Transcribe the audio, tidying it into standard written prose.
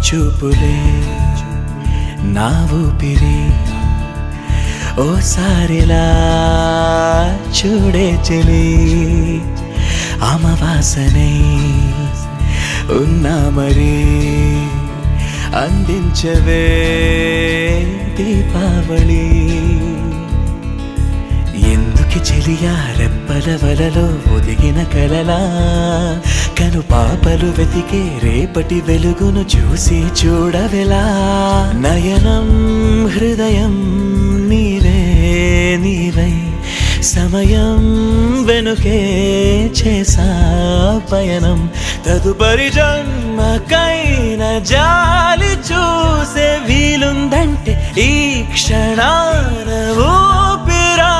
చూపులే నా ఊపిరి ఓసారిలా చూడే చెలి అమవాసనై ఉన్నా మరి అందించవే దీపావళి ఎందుకి చెలియా రెప్పల వలలో ఒదిగిన కలలా కను పాపలు వెతికే రేపటి వెలుగును చూసి చూడవెలా నయనం హృదయం నీవే నీవై సమయం వెనుకే చేసా పయనం తదుపరి జన్మకైన జాలి చూసే వీలుందంటే ఈ క్షణాన ఊపిరా